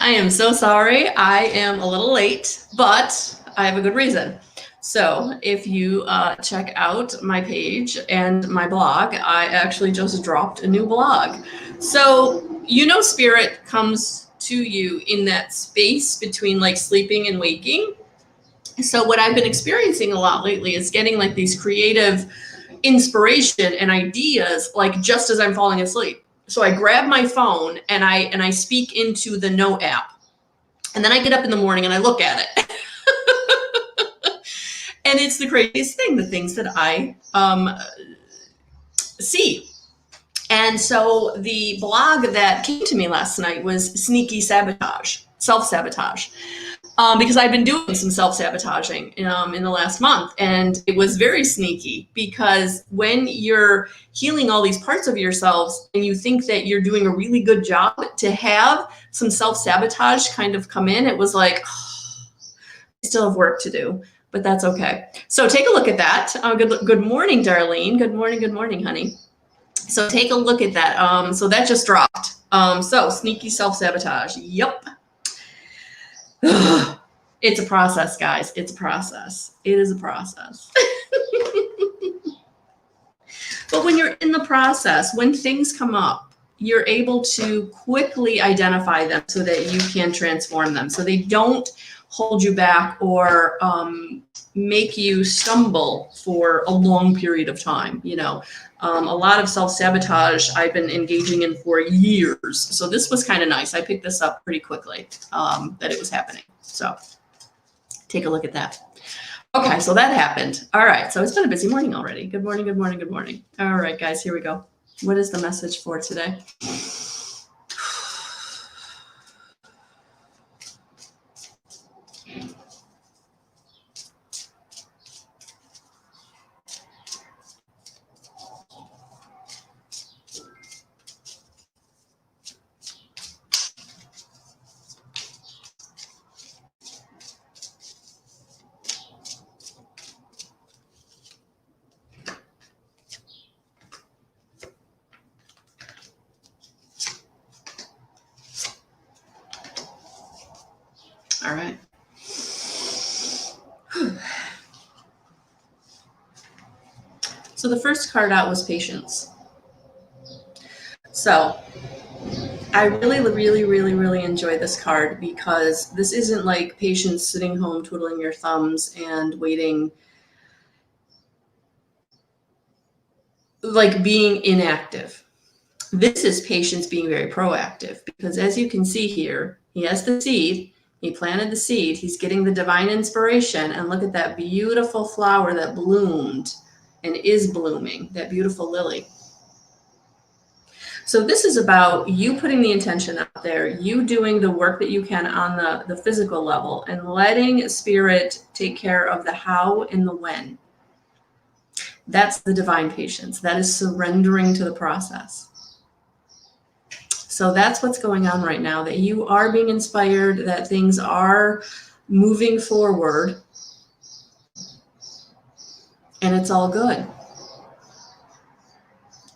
I am so sorry. I am a little late, but I have a good reason. So if you check out my page and my blog, I actually just dropped a new blog. So, spirit comes to you in that space between like sleeping and waking. So what I've been experiencing a lot lately is getting like these creative inspiration and ideas like just as I'm falling asleep. So I grab my phone and I speak into the Note app. And then I get up in the morning and I look at it. And it's the craziest thing, the things that I see. And so the blog that came to me last night was sneaky sabotage, self-sabotage. Because I've been doing some self-sabotaging in the last month, and it was very sneaky because when you're healing all these parts of yourselves and you think that you're doing a really good job, to have some self-sabotage kind of come in, it was like, I still have work to do, but that's okay. So take a look at that. Good morning, Darlene. Good morning, honey. So take a look at that. So that just dropped. So sneaky self-sabotage. Yep. It's a process, guys. It's a process. It is a process. But when you're in the process, when things come up, you're able to quickly identify them so that you can transform them, so they don't hold you back or make you stumble for a long period of time. A lot of self-sabotage I've been engaging in for years. So this was kind of nice. I picked this up pretty quickly, that it was happening. So take a look at that. Okay, so that happened. All right, so it's been a busy morning already. Good morning, good morning, good morning. All right, guys, here we go. What is the message for today? All right. So the first card out was patience. So I really enjoy this card because this isn't like patience sitting home twiddling your thumbs and waiting, like being inactive. This is patience being very proactive, because as you can see here, he has the seed. He planted the seed. He's getting the divine inspiration. And look at that beautiful flower that bloomed and is blooming, that beautiful lily. So this is about you putting the intention out there, you doing the work that you can on the physical level, and letting spirit take care of the how and the when. That's the divine patience. That is surrendering to the process. So that's what's going on right now, that you are being inspired, that things are moving forward, and it's all good.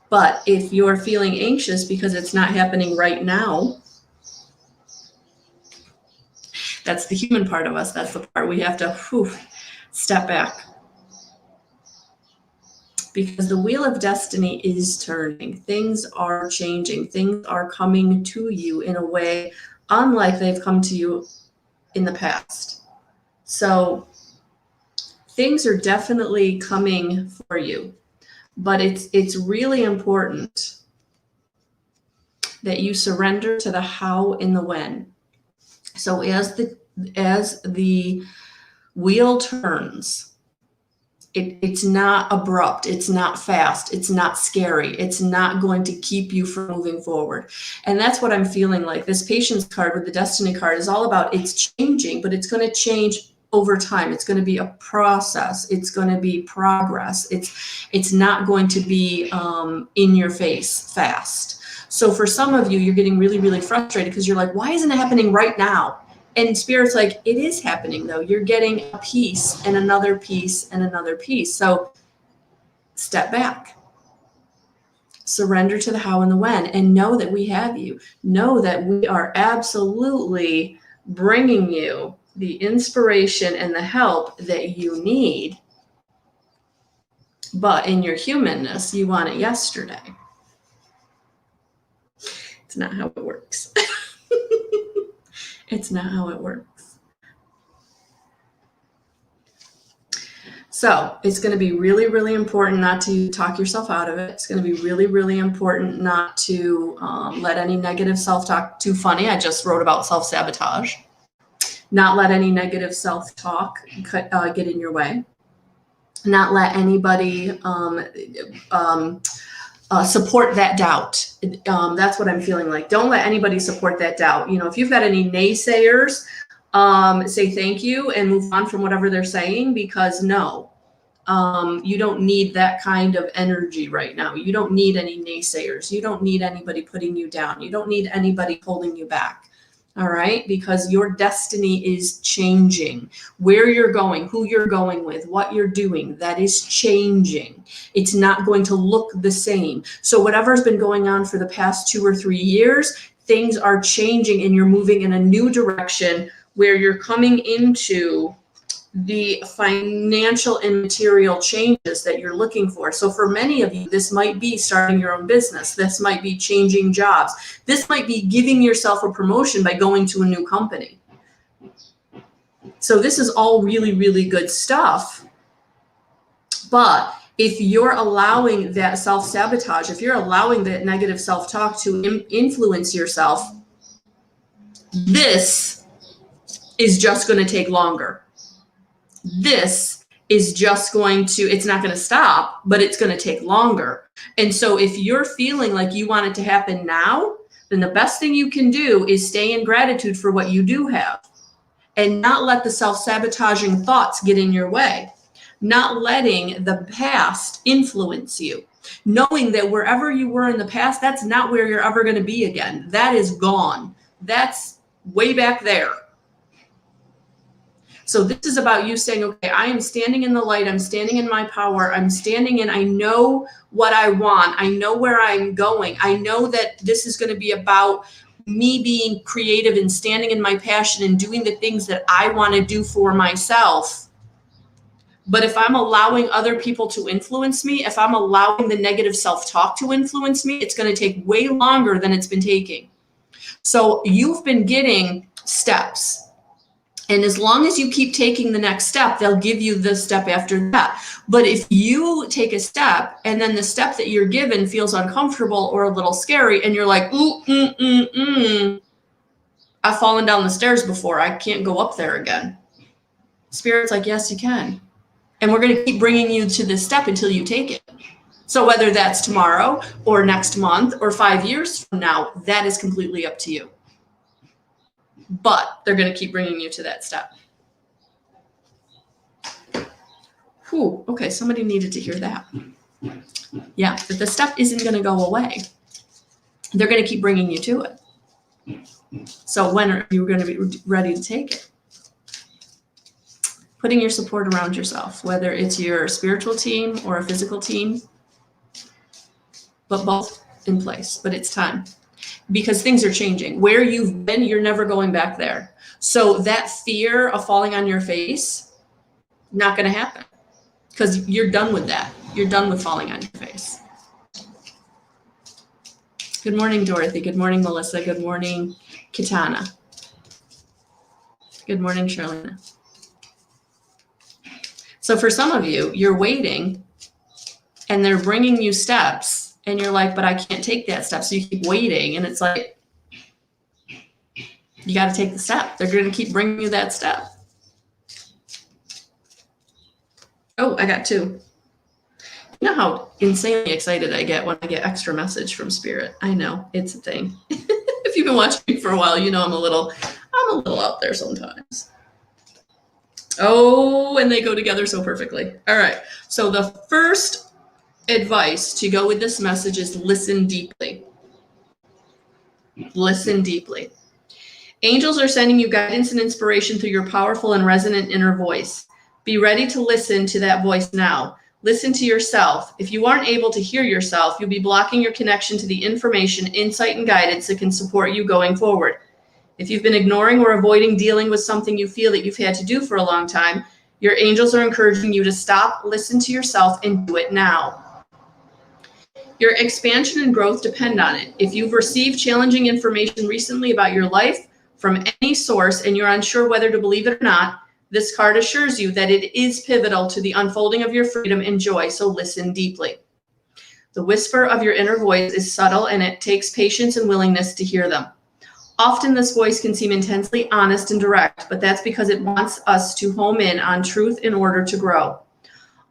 But if you're feeling anxious because it's not happening right now, that's the human part of us. That's the part we have to step back. Because the wheel of destiny is turning. Things are changing. Things are coming to you in a way unlike they've come to you in the past. So things are definitely coming for you. But it's really important that you surrender to the how and the when. So as the wheel turns, it's not abrupt, it's not fast, it's not scary, it's not going to keep you from moving forward. And that's what I'm feeling like. This patience card with the destiny card is all about, it's changing, but it's going to change over time. It's going to be a process. It's going to be progress. It's not going to be in your face fast. So for some of you, you're getting really frustrated because you're like, why isn't it happening right now? And Spirit's like, it is happening though. You're getting a piece and another piece and another piece. So step back. Surrender to the how and the when, and know that we have you. Know that we are absolutely bringing you the inspiration and the help that you need. But in your humanness, you want it yesterday. It's not how it works. It's not how it works. So it's going to be really, really important not to talk yourself out of it. It's going to be really, really important not to let any negative self-talk, too funny, I just wrote about self-sabotage. Not let any negative self-talk get in your way. Not let anybody support that doubt. That's what I'm feeling like. Don't let anybody support that doubt. You know, if you've got any naysayers, say thank you and move on from whatever they're saying, because no, you don't need that kind of energy right now. You don't need any naysayers. You don't need anybody putting you down. You don't need anybody holding you back. All right, because your destiny is changing. Where you're going, who you're going with, what you're doing, that is changing. It's not going to look the same. So whatever's been going on for the past 2 or 3 years, things are changing and you're moving in a new direction where you're coming into the financial and material changes that you're looking for. So for many of you, this might be starting your own business. This might be changing jobs. This might be giving yourself a promotion by going to a new company. So this is all really, really good stuff. But if you're allowing that self-sabotage, if you're allowing that negative self-talk to influence yourself, this is just going to take longer. This is just going to, it's not going to stop, but it's going to take longer. And so if you're feeling like you want it to happen now, then the best thing you can do is stay in gratitude for what you do have and not let the self-sabotaging thoughts get in your way, not letting the past influence you, knowing that wherever you were in the past, that's not where you're ever going to be again. That is gone. That's way back there. So this is about you saying, okay, I am standing in the light. I'm standing in my power. I'm standing in, I know what I want. I know where I'm going. I know that this is going to be about me being creative and standing in my passion and doing the things that I want to do for myself. But if I'm allowing other people to influence me, if I'm allowing the negative self-talk to influence me, it's going to take way longer than it's been taking. So you've been getting steps. And as long as you keep taking the next step, they'll give you the step after that. But if you take a step and then the step that you're given feels uncomfortable or a little scary and you're like, I've fallen down the stairs before. I can't go up there again. Spirit's like, yes, you can. And we're going to keep bringing you to this step until you take it. So whether that's tomorrow or next month or 5 years from now, that is completely up to you. But they're going to keep bringing you to that step. Whew, okay, somebody needed to hear that. Yeah, but the step isn't going to go away. They're going to keep bringing you to it. So when are you going to be ready to take it? Putting your support around yourself, whether it's your spiritual team or a physical team, but both in place, but it's time. Because things are changing. Where you've been, you're never going back there. So that fear of falling on your face, not going to happen. Because you're done with that. You're done with falling on your face. Good morning, Dorothy. Good morning, Melissa. Good morning, Kitana. Good morning, Charlene. So for some of you, you're waiting and they're bringing you steps. And you're like, but I can't take that step. So you keep waiting. And it's like, you got to take the step. They're going to keep bringing you that step. Oh, I got 2. You know how insanely excited I get when I get extra message from Spirit. I know, it's a thing. If you've been watching me for a while, you know I'm a little out there sometimes. Oh, and they go together so perfectly. All right. So the first advice to go with this message is listen deeply. Listen deeply. Angels are sending you guidance and inspiration through your powerful and resonant inner voice. Be ready to listen to that voice now. Listen to yourself. If you aren't able to hear yourself, you'll be blocking your connection to the information, insight, and guidance that can support you going forward. If you've been ignoring or avoiding dealing with something you feel that you've had to do for a long time, your angels are encouraging you to stop, listen to yourself, and do it now. Your expansion and growth depend on it. If you've received challenging information recently about your life from any source and you're unsure whether to believe it or not, this card assures you that it is pivotal to the unfolding of your freedom and joy, so listen deeply. The whisper of your inner voice is subtle, and it takes patience and willingness to hear them. Often this voice can seem intensely honest and direct, but that's because it wants us to home in on truth in order to grow.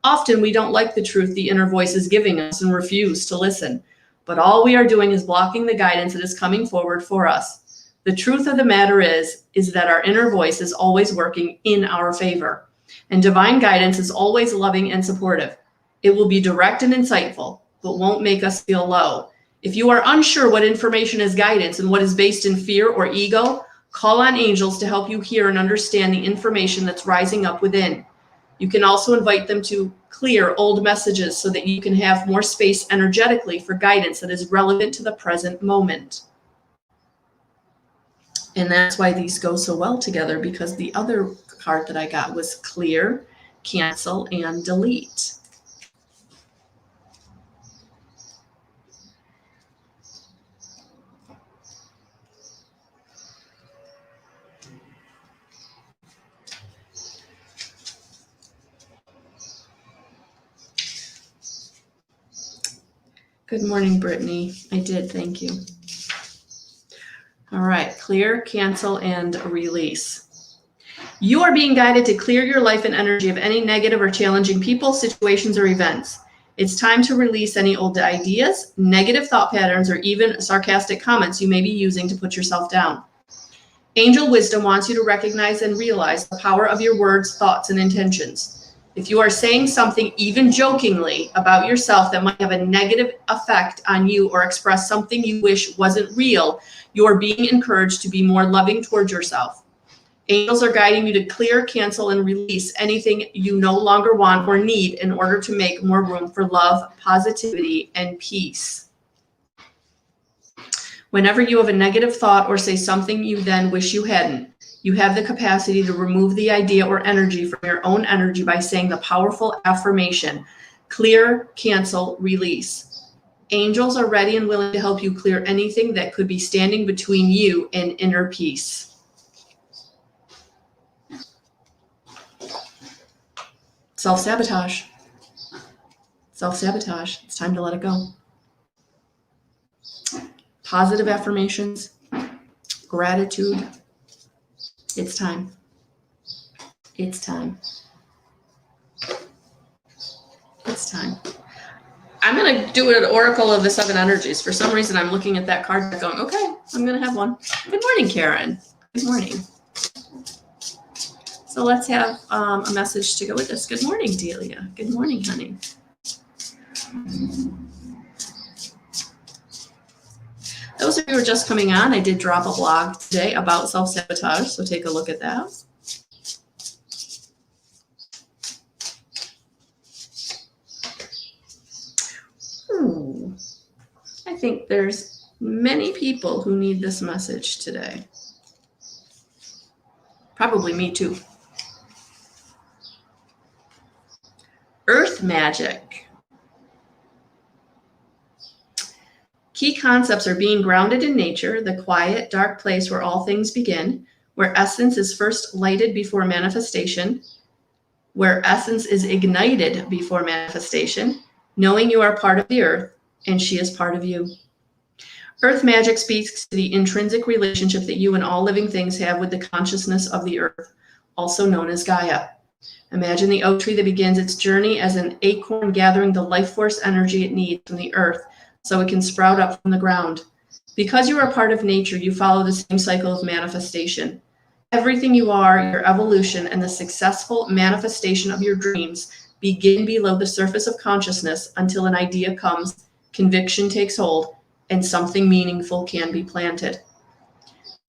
Often we don't like the truth the inner voice is giving us and refuse to listen, but all we are doing is blocking the guidance that is coming forward for us. The truth of the matter is that our inner voice is always working in our favor, and divine guidance is always loving and supportive. It will be direct and insightful, but won't make us feel low. If you are unsure what information is guidance and what is based in fear or ego, call on angels to help you hear and understand the information that's rising up within. You can also invite them to clear old messages so that you can have more space energetically for guidance that is relevant to the present moment. And that's why these go so well together, because the other card that I got was clear, cancel, and delete. Good morning, Brittany. I did, thank you. All right, clear, cancel, and release. You are being guided to clear your life and energy of any negative or challenging people, situations, or events. It's time to release any old ideas, negative thought patterns, or even sarcastic comments you may be using to put yourself down. Angel wisdom wants you to recognize and realize the power of your words, thoughts, and intentions. If you are saying something even jokingly about yourself that might have a negative effect on you or express something you wish wasn't real, you are being encouraged to be more loving towards yourself. Angels are guiding you to clear, cancel, and release anything you no longer want or need in order to make more room for love, positivity, and peace. Whenever you have a negative thought or say something you then wish you hadn't, you have the capacity to remove the idea or energy from your own energy by saying the powerful affirmation, clear, cancel, release. Angels are ready and willing to help you clear anything that could be standing between you and inner peace. Self-sabotage. Self-sabotage. It's time to let it go. Positive affirmations. Gratitude. It's time. It's time. It's time. I'm going to do an oracle of the 7 energies. For some reason, I'm looking at that card going, okay, I'm going to have one. Good morning, Karen. Good morning. So let's have a message to go with this. Good morning, Delia. Good morning, honey. Those of you who are just coming on, I did drop a blog today about self-sabotage, so take a look at that. I think there's many people who need this message today. Probably me too. Earth magic. Key concepts are being grounded in nature, the quiet, dark place where all things begin, where essence is first lighted before manifestation, where essence is ignited before manifestation, knowing you are part of the earth and she is part of you. Earth magic speaks to the intrinsic relationship that you and all living things have with the consciousness of the earth, also known as Gaia. Imagine the oak tree that begins its journey as an acorn gathering the life force energy it needs from the earth so it can sprout up from the ground. Because you are a part of nature, you follow the same cycle of manifestation. Everything you are, your evolution, and the successful manifestation of your dreams begin below the surface of consciousness until an idea comes, conviction takes hold, and something meaningful can be planted.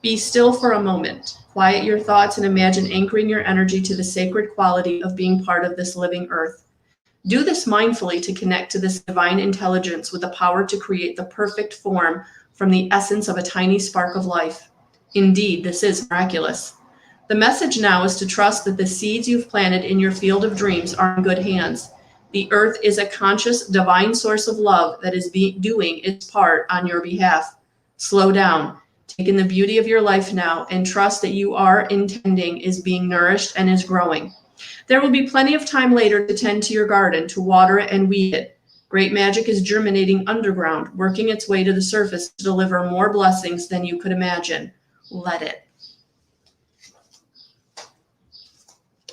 Be still for a moment. Quiet your thoughts and imagine anchoring your energy to the sacred quality of being part of this living earth. Do this mindfully to connect to this divine intelligence with the power to create the perfect form from the essence of a tiny spark of life. Indeed, this is miraculous. The message now is to trust that the seeds you've planted in your field of dreams are in good hands. The earth is a conscious, divine source of love that is doing its part on your behalf. Slow down. Take in the beauty of your life now and trust that you are intending is being nourished and is growing. There will be plenty of time later to tend to your garden, to water it and weed it. Great magic is germinating underground, working its way to the surface to deliver more blessings than you could imagine. Let it.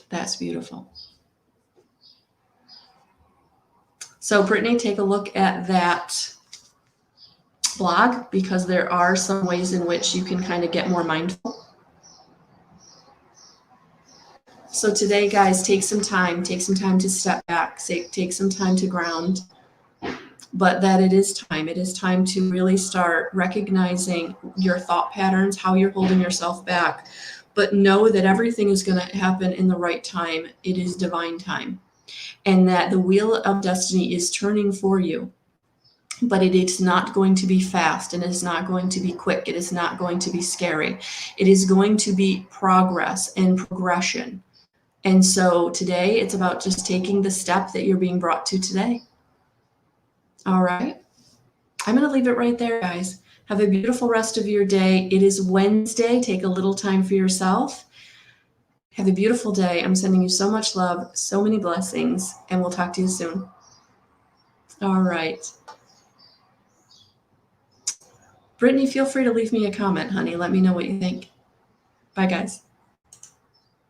That's beautiful. So Brittany, take a look at that blog because there are some ways in which you can kind of get more mindful. So today, guys, take some time to step back, take some time to ground, but that it is time to really start recognizing your thought patterns, how you're holding yourself back, but know that everything is going to happen in the right time. It is divine time, and that the wheel of destiny is turning for you, but it is not going to be fast, and it is not going to be quick. It is not going to be scary. It is going to be progress and progression. And so today it's about just taking the step that you're being brought to today. All right. I'm going to leave it right there, guys. Have a beautiful rest of your day. It is Wednesday. Take a little time for yourself. Have a beautiful day. I'm sending you so much love, so many blessings, and we'll talk to you soon. All right. Brittany, feel free to leave me a comment, honey. Let me know what you think. Bye, guys.